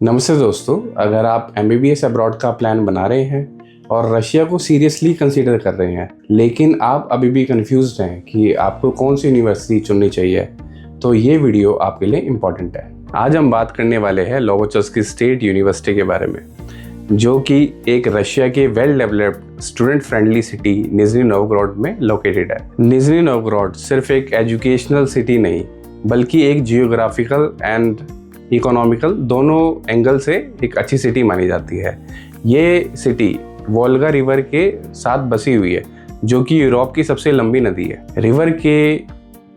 नमस्ते दोस्तों, अगर आप MBBS अब्रॉड का प्लान बना रहे हैं और रशिया को सीरियसली कंसीडर कर रहे हैं लेकिन आप अभी भी कंफ्यूज्ड हैं कि आपको कौन सी यूनिवर्सिटी चुननी चाहिए, तो ये वीडियो आपके लिए इम्पॉर्टेंट है। आज हम बात करने वाले हैं नोवोचस्की स्टेट यूनिवर्सिटी के बारे में, जो कि एक रशिया के well developed student friendly city Nizhny Novgorod में लोकेटेड है। निज़नी नोवगोरोड सिर्फ एक एजुकेशनल सिटी नहीं बल्कि एक जियोग्राफिकल एंड इकोनॉमिकल दोनों एंगल से एक अच्छी सिटी मानी जाती है। ये सिटी वोल्गा रिवर के साथ बसी हुई है, जो कि यूरोप की सबसे लंबी नदी है। रिवर के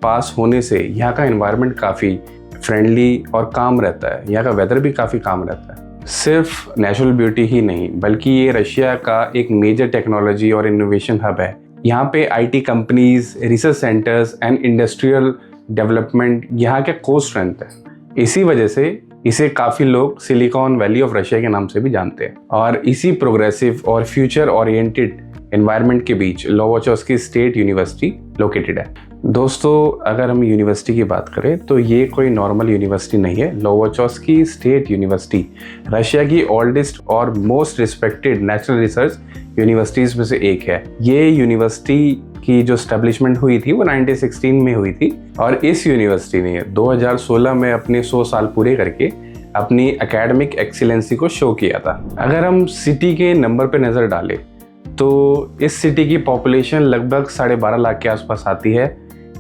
पास होने से यहाँ का एनवायरनमेंट काफ़ी फ्रेंडली और काम रहता है। यहाँ का वेदर भी काफ़ी काम रहता है। सिर्फ नेचुरल ब्यूटी ही नहीं बल्कि ये रशिया का एक मेजर टेक्नोलॉजी और इनोवेशन हब है। यहाँ पे IT companies, research centres and industrial development यहाँ के कोर स्ट्रेंथ है। इसी वजह से इसे काफ़ी लोग सिलिकॉन वैली ऑफ रशिया के नाम से भी जानते हैं। और इसी प्रोग्रेसिव और फ्यूचर ओरिएंटेड एनवायरनमेंट के बीच नोवोचस्की स्टेट यूनिवर्सिटी लोकेटेड है। दोस्तों, अगर हम यूनिवर्सिटी की बात करें तो ये कोई नॉर्मल यूनिवर्सिटी नहीं है। नोवोचस्की स्टेट यूनिवर्सिटी रशिया की ओल्डेस्ट और most respected national research universities में से एक है। ये यूनिवर्सिटी की जो स्टैब्लिशमेंट हुई थी वो 1916 में हुई थी और इस यूनिवर्सिटी ने 2016 में अपने 100 साल पूरे करके अपनी एकेडमिक एक्सीलेंसी को शो किया था। अगर हम सिटी के नंबर पे नज़र डालें तो इस सिटी की पॉपुलेशन लगभग 12.5 लाख के आसपास आती है।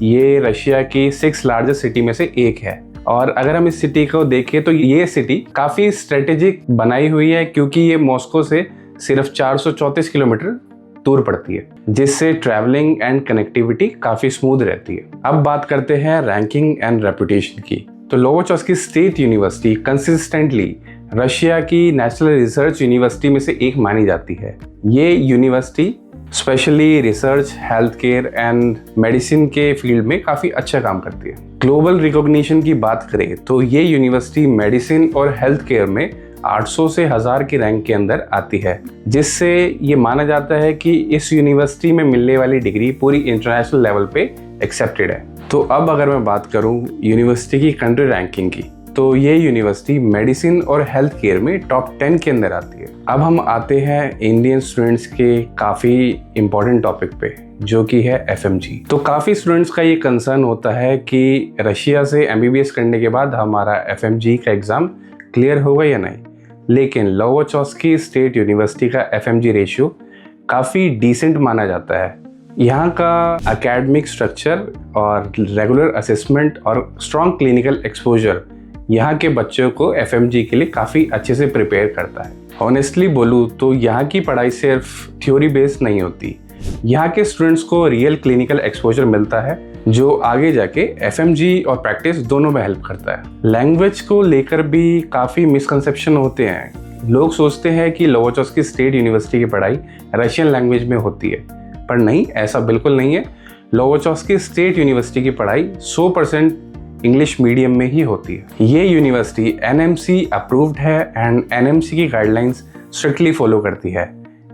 ये रशिया की 6 लार्जेस्ट सिटी में से एक है। और अगर हम इस सिटी को देखें तो ये सिटी काफ़ी स्ट्रेटेजिक बनाई हुई है, क्योंकि ये मॉस्को से सिर्फ 434 किलोमीटर दूर पड़ती है, जिससे ट्रैवलिंग एंड कनेक्टिविटी काफ़ी स्मूथ रहती है। अब बात करते हैं रैंकिंग एंड रेपुटेशन की। तो नोवोचस्की स्टेट यूनिवर्सिटी कंसिस्टेंटली रशिया की नेशनल रिसर्च यूनिवर्सिटी में से एक मानी जाती है। ये university specially research, health care and medicine के फील्ड में काफ़ी अच्छा काम करती है। ग्लोबल रिकॉग्निशन की बात करें तो ये यूनिवर्सिटी मेडिसिन और हेल्थ केयर में 800 से 1000 की रैंक के अंदर आती है, जिससे ये माना जाता है कि इस यूनिवर्सिटी में मिलने वाली डिग्री पूरी इंटरनेशनल लेवल पे एक्सेप्टेड है। तो अब अगर मैं बात करूं यूनिवर्सिटी की कंट्री रैंकिंग की, तो ये यूनिवर्सिटी मेडिसिन और हेल्थ केयर में टॉप 10 के अंदर आती है। अब हम आते हैं इंडियन स्टूडेंट्स के काफ़ी इंपॉर्टेंट टॉपिक पे, जो कि है FMG। तो काफ़ी स्टूडेंट्स का ये कंसर्न होता है कि रशिया से MBBS करने के बाद हमारा FMG का एग्ज़ाम क्लियर होगा या नहीं। लेकिन नोवोचस्की स्टेट यूनिवर्सिटी का FMG रेशियो काफ़ी डिसेंट माना जाता है। यहाँ का एकेडमिक स्ट्रक्चर और रेगुलर असेसमेंट और स्ट्रॉन्ग क्लिनिकल एक्सपोजर यहाँ के बच्चों को FMG के लिए काफ़ी अच्छे से प्रिपेयर करता है। ऑनेस्टली बोलूँ तो यहाँ की पढ़ाई सिर्फ थ्योरी बेस्ड नहीं होती। यहाँ के स्टूडेंट्स को रियल क्लिनिकल एक्सपोजर मिलता है, जो आगे जाके FMG और प्रैक्टिस दोनों में हेल्प करता है। लैंग्वेज को लेकर भी काफ़ी मिसकंसेप्शन होते हैं। लोग सोचते हैं कि नोवोचस्की स्टेट यूनिवर्सिटी की पढ़ाई रशियन लैंग्वेज में होती है, पर नहीं, ऐसा बिल्कुल नहीं है। नोवोचस्की स्टेट यूनिवर्सिटी की पढ़ाई 100% इंग्लिश मीडियम में ही होती है। ये यूनिवर्सिटी NMC अप्रूव्ड है एंड NMC की गाइडलाइंस स्ट्रिक्टली फॉलो करती है।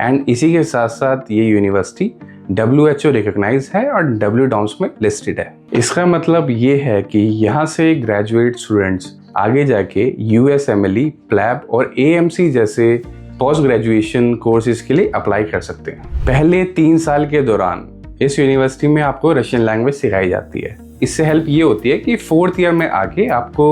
एंड इसी के साथ साथ ये यूनिवर्सिटी WHO रिकॉग्नाइज है और WDOMS में लिस्टेड है। इसका मतलब ये है कि यहाँ से ग्रेजुएट स्टूडेंट्स आगे जाके USMLE, PLAB और AMC जैसे पोस्ट ग्रेजुएशन कोर्सेज के लिए अप्लाई कर सकते हैं। पहले 3 साल के दौरान इस यूनिवर्सिटी में आपको रशियन लैंग्वेज सिखाई जाती है। इससे हेल्प ये होती है कि 4th ईयर में आके आपको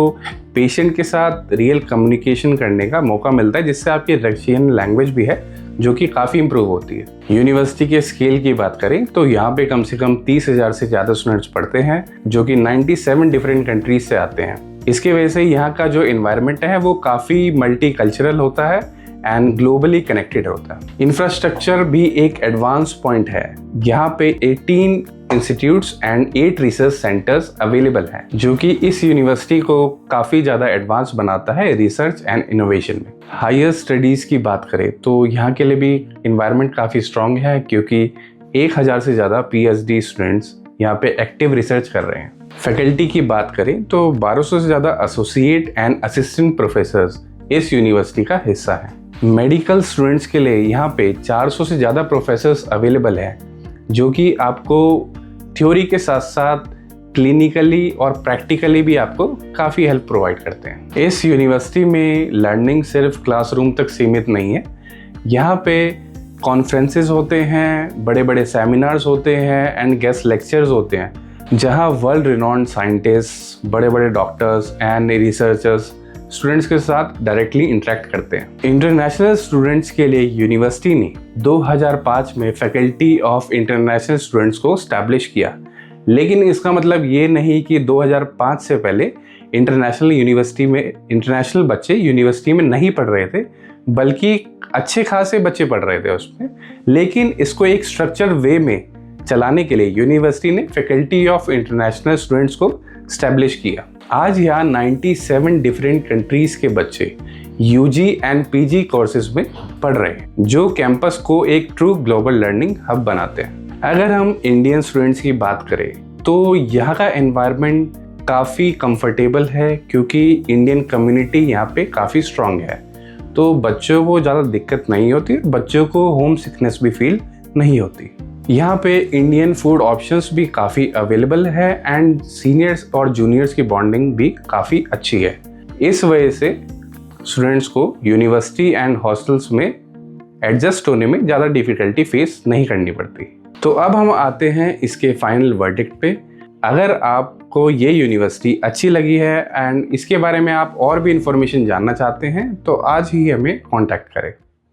पेशेंट के साथ रियल कम्युनिकेशन करने का मौका मिलता है, जिससे आपकी रशियन लैंग्वेज भी है जो कि काफ़ी इम्प्रूव होती है। यूनिवर्सिटी के स्केल की बात करें तो यहाँ पे कम से कम 30,000 से ज़्यादा स्टूडेंट्स पढ़ते हैं, जो कि 97 डिफरेंट कंट्रीज से आते हैं। इसके वजह से यहाँ का जो इन्वायरमेंट है वो काफ़ी मल्टी कल्चरल होता है एंड ग्लोबली कनेक्टेड होता है। इंफ्रास्ट्रक्चर भी एक एडवांस पॉइंट है। यहाँ पे 18 institutes and 8 research centres available हैं, जो कि इस यूनिवर्सिटी को काफ़ी ज़्यादा एडवांस बनाता है रिसर्च एंड इनोवेशन में। हायर स्टडीज़ की बात करें तो यहाँ के लिए भी इन्वायरमेंट काफ़ी स्ट्रॉन्ग है, क्योंकि 1000 से ज़्यादा PhD स्टूडेंट्स यहाँ पे एक्टिव रिसर्च कर रहे हैं। फैकल्टी की बात करें तो 1200 से ज़्यादा एसोसिएट एंड असिस्टेंट प्रोफेसर्स इस यूनिवर्सिटी का हिस्सा हैं। मेडिकल स्टूडेंट्स के लिए यहाँ पे 400 से ज़्यादा प्रोफेसर्स अवेलेबल हैं, जो कि आपको थ्योरी के साथ साथ क्लिनिकली और प्रैक्टिकली भी आपको काफ़ी हेल्प प्रोवाइड करते हैं। इस यूनिवर्सिटी में लर्निंग सिर्फ क्लासरूम तक सीमित नहीं है। यहाँ पे कॉन्फ्रेंसेस होते हैं, बड़े बड़े सेमिनार्स होते हैं एंड गेस्ट लेक्चर्स होते हैं, जहाँ वर्ल्ड रिनॉन्ड साइंटिस्ट, बड़े बड़े डॉक्टर्स एंड रिसर्चर्स स्टूडेंट्स के साथ डायरेक्टली इंटरेक्ट करते हैं। इंटरनेशनल स्टूडेंट्स के लिए यूनिवर्सिटी ने 2005 में फैकल्टी ऑफ इंटरनेशनल स्टूडेंट्स को स्टैब्लिश किया, लेकिन इसका मतलब ये नहीं कि 2005 से पहले इंटरनेशनल बच्चे यूनिवर्सिटी में नहीं पढ़ रहे थे, बल्कि अच्छे खासे बच्चे पढ़ रहे थे उसमें। लेकिन इसको एक स्ट्रक्चर वे में चलाने के लिए यूनिवर्सिटी ने फैकल्टी ऑफ इंटरनेशनल स्टूडेंट्स को स्टैब्लिश किया। आज यहाँ 97 डिफरेंट कंट्रीज के बच्चे यूजी एंड पीजी कोर्सेज में पढ़ रहे हैं, जो कैंपस को एक ट्रू ग्लोबल लर्निंग हब बनाते हैं। अगर हम इंडियन स्टूडेंट्स की बात करें तो यहाँ का एनवायरनमेंट काफ़ी कंफर्टेबल है, क्योंकि इंडियन कम्युनिटी यहाँ पे काफ़ी स्ट्रांग है, तो बच्चों को ज़्यादा दिक्कत नहीं होती, बच्चों को होम सिकनेस भी फील नहीं होती। यहाँ पे इंडियन फूड ऑप्शंस भी काफ़ी अवेलेबल है एंड सीनियर्स और जूनियर्स की बॉन्डिंग भी काफ़ी अच्छी है। इस वजह से स्टूडेंट्स को यूनिवर्सिटी एंड हॉस्टल्स में एडजस्ट होने में ज़्यादा डिफ़िकल्टी फेस नहीं करनी पड़ती। तो अब हम आते हैं इसके फाइनल वर्डिक्ट पे। अगर आपको ये यूनिवर्सिटी अच्छी लगी है एंड इसके बारे में आप और भी इंफॉर्मेशन जानना चाहते हैं, तो आज ही हमें कॉन्टैक्ट करें।